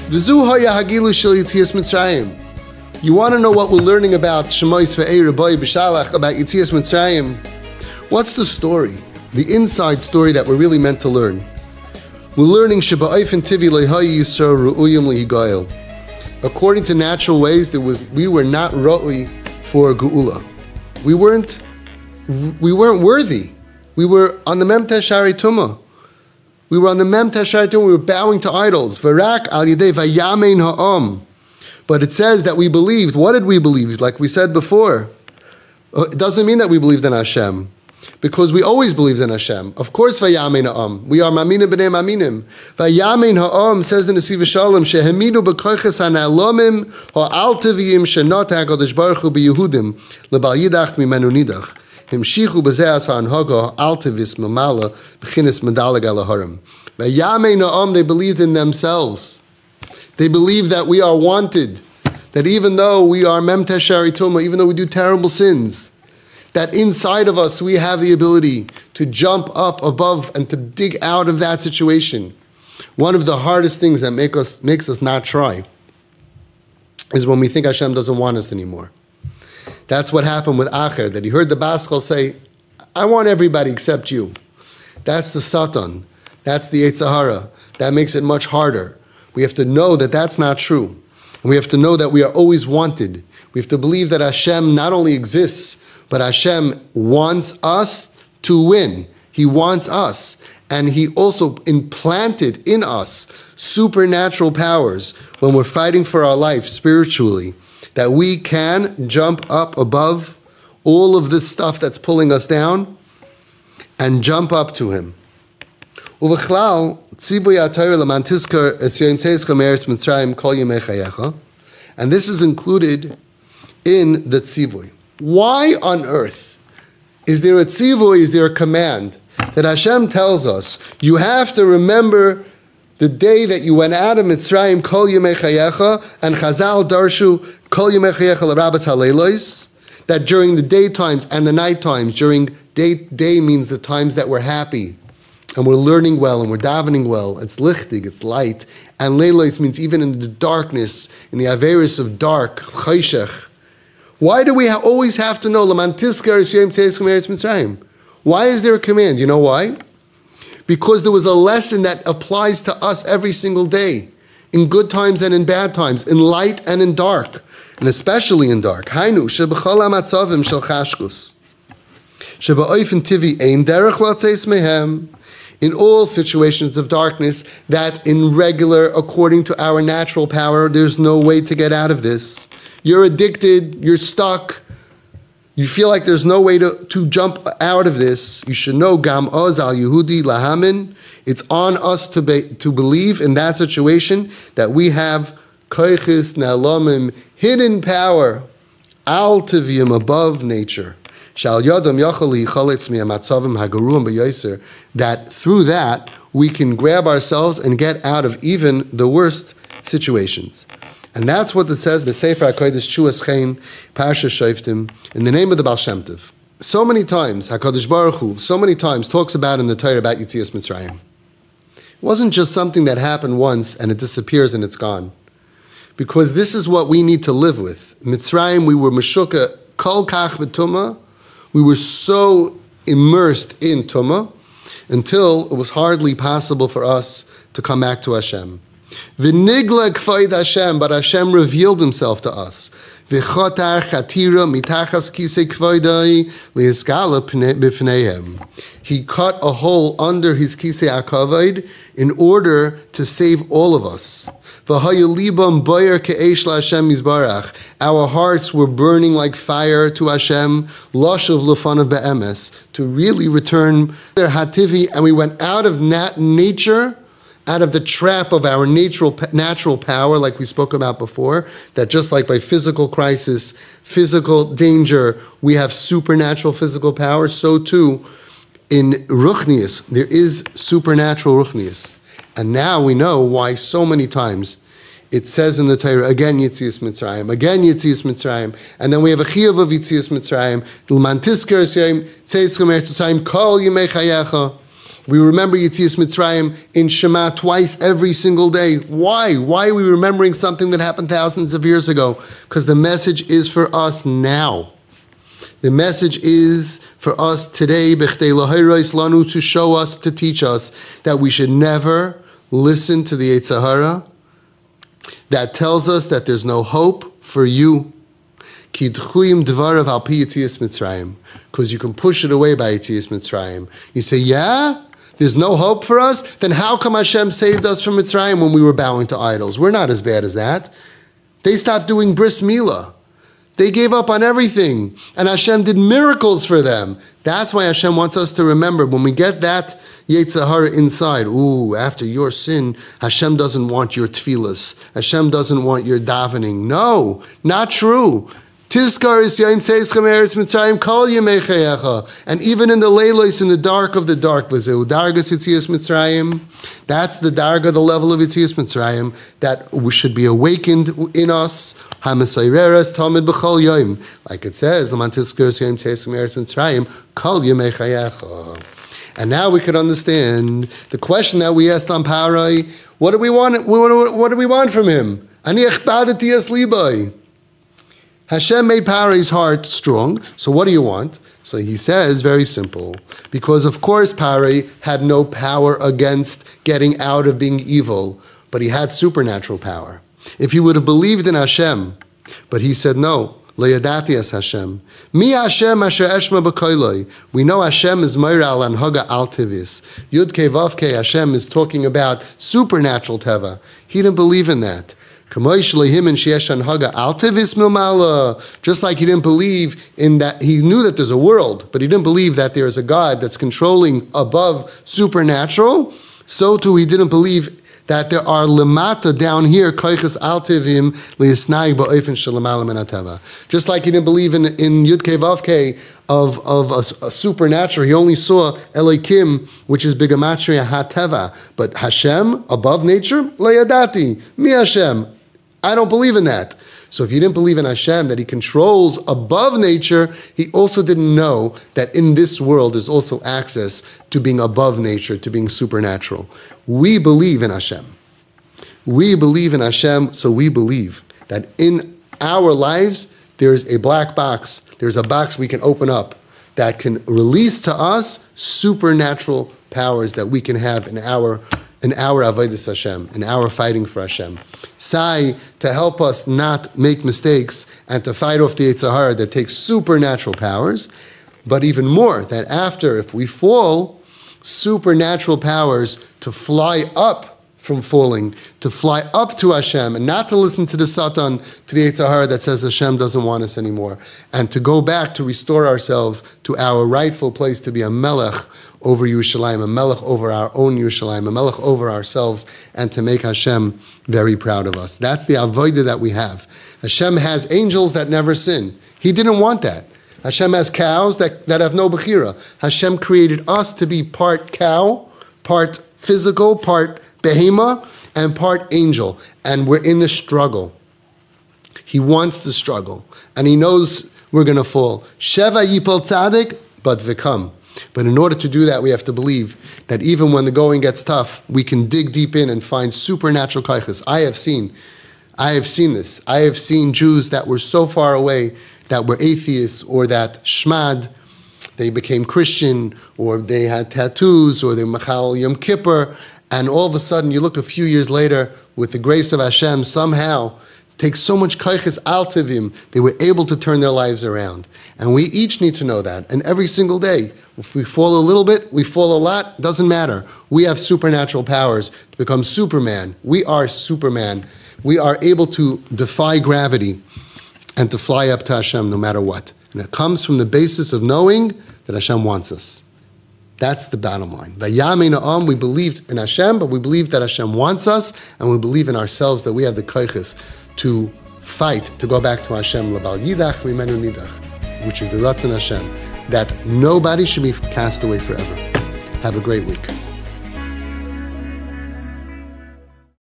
V'zu haya hagilu shel Yitzias Mitzrayim. You want to know what we're learning about Shemois ve'ei Rabbi b'Shalach, about Yitzias Mitzrayim? What's the story? The inside story that we're really meant to learn. We're learning Sheba'ayfen Tivi Lehayi Yisrael Ru'uyim Lehigayel. According to natural ways, we were not Ra'ui for Geula. We weren't worthy. We were on the Mem Teshari Tumah. We were bowing to idols. V'rak al yedei vayamein ha'am. But it says that we believed. What did we believe? Like we said before, it doesn't mean that we believed in Hashem, because we always believed in Hashem. Of course, vayamein ha'am. We are maminim b'nei maminim. Vayamein ha'am, says the Nesivas Shalom, shehemidu b'koiches ha'na'alomim ha'altiviyim shenot ha'kadosh baruch hu b'Yehudim lebal yidach mimenu nidach. Himshichu b'zeas ha'anhaga altivis mamala b'chinis medalag alaharim. Vayamein ha'am, they believed in themselves. They believe that we are wanted, that even though we are mem teshari tumah, even though we do terrible sins, that inside of us we have the ability to jump up above and to dig out of that situation. One of the hardest things that makes us not try is when we think Hashem doesn't want us anymore. That's what happened with Acher, that he heard the Baschal say, I want everybody except you. That's the Satan. That's the Yetzer Hara. That makes it much harder. We have to know that that's not true. And we have to know that we are always wanted. We have to believe that Hashem not only exists, but Hashem wants us to win. He wants us. And He also implanted in us supernatural powers when we're fighting for our life spiritually, that we can jump up above all of this stuff that's pulling us down and jump up to Him. And this is included in the tzivui. Why on earth is there a tzivui, is there a command that Hashem tells us, you have to remember the day that you went out of Mitzrayim, kol yemei chayecha, and Chazal darshu, kol yemei chayecha l'rabas haleilos, that during the daytimes and the night times, during day means the times that we're happy, and we're learning well, and we're davening well, it's lichtig, it's light, and leilos means even in the darkness, in the averis of dark, chayshech. Why do we always have to know, Laman tiskar es yom tzeischem eretz Mitzrayim? Why is there a command? You know why? Because there was a lesson that applies to us every single day, in good times and in bad times, in light and in dark, and especially in dark. Hainu, shebechol hamatzavim shel chashkus, sheba'ofen tivi ein derech latzeis mehem, in all situations of darkness, that in regular, according to our natural power, there's no way to get out of this. You're addicted, you're stuck, you feel like there's no way to jump out of this. You should know, Gam Oz al Yehudi Lahamin, it's on us to believe in that situation that we have Koichis Na'alomim, hidden power, Al Tivim, above nature. Shal Yodam Yochali Chalitz Mi'amatzavim Hagaruim B'Yoser, that through that we can grab ourselves and get out of even the worst situations. And that's what it says in the Sefer HaKodesh Shuas Chen, Parshas Shoftim, in the name of the Baal Shem Tov. So many times, HaKadosh Baruch Hu, so many times talks about in the Torah about Yitzias Mitzrayim. It wasn't just something that happened once and it disappears and it's gone. Because this is what we need to live with. Mitzrayim, we were Meshuka Kol Kach B'Tumah. We were so immersed in Tumah until it was hardly possible for us to come back to Hashem. V'nigla k'fayd Hashem, but Hashem revealed Himself to us. V'chotar chatira mitachas kisei k'faydai li'hiskala b'pneihem. He cut a hole under His kisei akavod in order to save all of us. V'hayu libam boyer ke'esh la'Hashem yizbarach. Our hearts were burning like fire to Hashem, lashav lefanav be'emes, to really return their hativi, and we went out of nature, out of the trap of our natural power, like we spoke about before, that just like by physical crisis, physical danger, we have supernatural physical power, so too in Ruchnius, there is supernatural Ruchnius. And now we know why so many times it says in the Torah, again Yitzias Mitzrayim, again Yitzias Mitzrayim, and then we have a chiyuv of Yitzias Mitzrayim, L'man tisker es yom tzeischem eretz Mitzrayim, kol yemei chayecha. We remember Yetzias Mitzrayim in Shema twice every single day. Why? Why are we remembering something that happened thousands of years ago? Because the message is for us now. The message is for us today, to show us, to teach us that we should never listen to the Yetzer Hara that tells us that there's no hope for you. Because you can push it away by Yetzias Mitzrayim. You say, yeah, there's no hope for us? Then how come Hashem saved us from Mitzrayim when we were bowing to idols? We're not as bad as that. They stopped doing bris milah. They gave up on everything. And Hashem did miracles for them. That's why Hashem wants us to remember, when we get that Yetzer Hara inside, after your sin, Hashem doesn't want your tefillas. Hashem doesn't want your davening. No, not true. Tizkar is Yom Tzeichem Eretz Mitzrayim Kol Yemei Chayecha. And even in the leilos, in the dark of the dark, V'zeu Dargas Yetzias Mitzrayim, that's the darga, the level of Yetzias Mitzrayim, that we should be awakened in us. HaMesayreres Talmid B'chol Yom. Like it says, L'man Tizkar is Yom Tzeichem Eretz Mitzrayim Kol Yemei Chayecha. And now we can understand the question that we asked on Parai. What do we want? What do we want from him? Ani echbadati es libai. Hashem made Parai's heart strong, so what do you want? So he says, very simple, because of course Parai had no power against getting out of being evil, but he had supernatural power. If he would have believed in Hashem, but he said no, Le'yadati es Hashem. Mi Hashem asher eshma b'koiloi. We know Hashem is Meira al anhaga al tevis. Yud Kei Vav Kei, Hashem is talking about supernatural teva. He didn't believe in that. Just like he didn't believe in that, he knew that there's a world, but he didn't believe that there is a God that's controlling above supernatural, so too he didn't believe that there are lemata down here, just like he didn't believe in Yud Kei Vav Kei of a supernatural. He only saw Elokim, which is Bigamatria HaTeva, but Hashem, above nature, Le'yadati, mi Hashem. I don't believe in that. So if you didn't believe in Hashem, that he controls above nature, he also didn't know that in this world there's also access to being above nature, to being supernatural. We believe in Hashem. We believe in Hashem, so we believe that in our lives there's a black box, there's a box we can open up that can release to us supernatural powers that we can have in our avodas Hashem, in our fighting for Hashem. Sai, to help us not make mistakes and to fight off the Yetzer Hara that takes supernatural powers, but even more, that after, if we fall, supernatural powers to fly up from falling, to fly up to Hashem, and not to listen to the Satan, to the Yetzer Hara that says Hashem doesn't want us anymore, and to go back to restore ourselves to our rightful place to be a melech over Yerushalayim, a melech over our own Yerushalayim, a melech over ourselves, and to make Hashem very proud of us. That's the avodah that we have. Hashem has angels that never sin. He didn't want that. Hashem has cows that have no bechira. Hashem created us to be part cow, part physical, part behema, and part angel. And we're in a struggle. He wants the struggle. And he knows we're going to fall. Sheva yipol tzadik, but v'kam. But in order to do that, we have to believe that even when the going gets tough, we can dig deep in and find supernatural kaiches. I have seen this. I have seen Jews that were so far away, that were atheists, or that shmad, they became Christian, or they had tattoos, or they machal Yom Kippur, and all of a sudden, you look a few years later, with the grace of Hashem, somehow, takes so much kaiches al tivim, they were able to turn their lives around. And we each need to know that. And every single day, if we fall a little bit, we fall a lot, doesn't matter. We have supernatural powers to become Superman. We are Superman. We are able to defy gravity and to fly up to Hashem no matter what. And it comes from the basis of knowing that Hashem wants us. That's the bottom line. Vayamei we believed in Hashem, but we believe that Hashem wants us, and we believe in ourselves that we have the kaiches to fight, to go back to Hashem, Labal Yidach, Rimenu Nidach, which is the Ratzon Hashem, that nobody should be cast away forever. Have a great week.